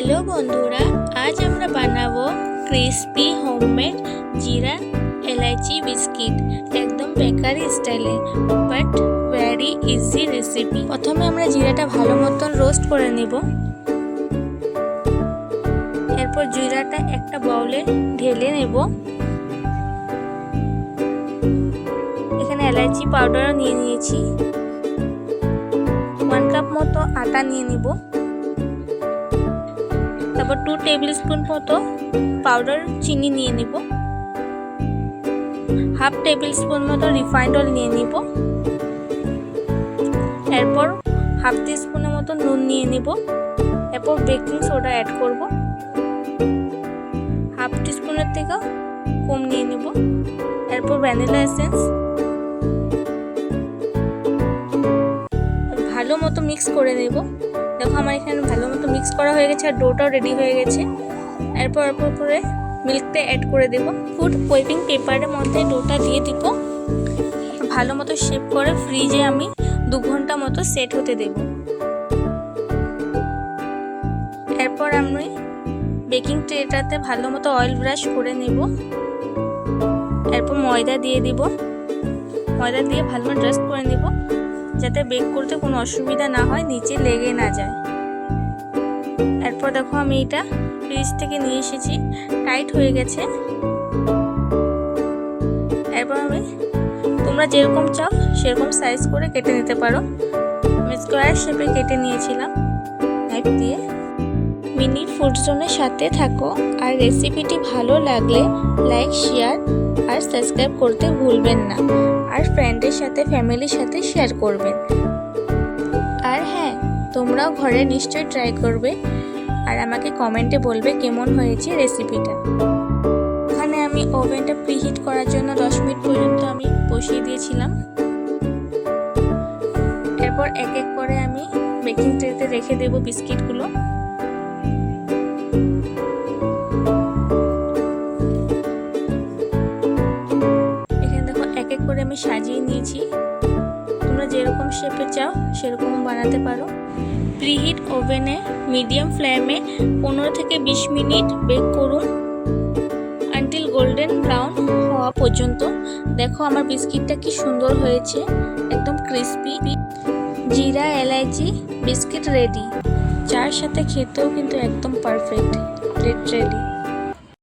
Hello বন্ধুরা, আজ আমরা বানাবো ক্রিস্পি হোমমেড জিরা এলাচি বিস্কিট, একদম বেকারি স্টাইলে বাট ভেরি ইজি রেসিপি। প্রথমে আমরা জিরাটা ভালো মতন রোস্ট করে নেব। এরপর জিরাটা একটা বাউলে ঢেলে নেব। এখানে এলাচি পাউডারও নিয়ে নিয়েছি। 1 কাপ মতো আটা নিয়ে নিব। তারপর 2 টেবিল স্পুন মতো পাউডার চিনি নিয়ে নিব। 1/2 টেবিল স্পুন মতো রিফাইন্ড অয়েল নিয়ে নিব। এরপর 1/2 টিস্পুনের মতো নুন নিয়ে নিব। এরপর বেকিং সোডা অ্যাড করব। 1/2 টিস্পুনের থেকে কম নিয়ে নিব। এরপর ভ্যানিলা এসেন্স ভালো মতো মিক্স করে নেব। দেখো আমার এখানে ভালো মতো মিক্স করা হয়ে গেছে আর ডোটাও রেডি হয়ে গেছে। এরপর করে মিল্কটা অ্যাড করে দেব। ফুড ওয়েপিং পেপারের মধ্যে ডোটা দিয়ে দিব। ভালো মতো শেপ করে ফ্রিজে আমি 2 ঘন্টা মতো সেট হতে দেব। এরপর আমি বেকিং ট্রেটাতে ভালো মতো অয়েল ব্রাশ করে নেব। এরপর ময়দা দিয়ে দিব। ময়দা দিয়ে ভালো মতো ডাস্ট করে নেব, যাতে বেক করতে কোনো অসুবিধা না হয়, নিচে লেগে না যায়। এরপর দেখো আমি এটা ফ্রিজ থেকে নিয়ে এসেছি, টাইট হয়ে গেছে। এরপর আমি তোমরা যেরকম চাও সেরকম সাইজ করে কেটে নিতে পারো। আমি স্কোয়ার শেপে কেটে নিয়েছিলাম নাইফ দিয়ে। মিনি ফুড জোনের সাথে থাকো, আর রেসিপিটি ভালো লাগলে লাইক, শেয়ার আর সাবস্ক্রাইব করতে ভুলবেন না। আর ফ্রেন্ডের সাথে, ফ্যামিলির সাথে শেয়ার করবেন। আর হ্যাঁ, তোমরাও ঘরে নিশ্চয়ই ট্রাই করবে আর আমাকে কমেন্টে বলবে কেমন হয়েছে রেসিপিটা। ওখানে আমি ওভেনটা প্রিহিট করার জন্য 10 মিনিট পর্যন্ত আমি বসিয়ে দিয়েছিলাম। এরপর এক এক করে আমি বেকিং ট্রেতে রেখে দেব বিস্কিটগুলো। এখানে দেখো এক এক করে আমি সাজিয়ে নিয়েছি। তোমরা যেরকম শেপে চাও সেরকম বানাতে পারো। প্রিহিট ওভেনে মিডিয়াম ফ্লেমে 15 থেকে 20 মিনিট বেক করুন, আনটিল গোল্ডেন ব্রাউন হওয়া পর্যন্ত। দেখো আমার বিস্কিটটা কি সুন্দর হয়েছে, একদম ক্রিস্পি। জিরা এলাচি বিস্কিট রেডি। চার সাথে খেতেও কিন্তু একদম পারফেক্ট। রেডি।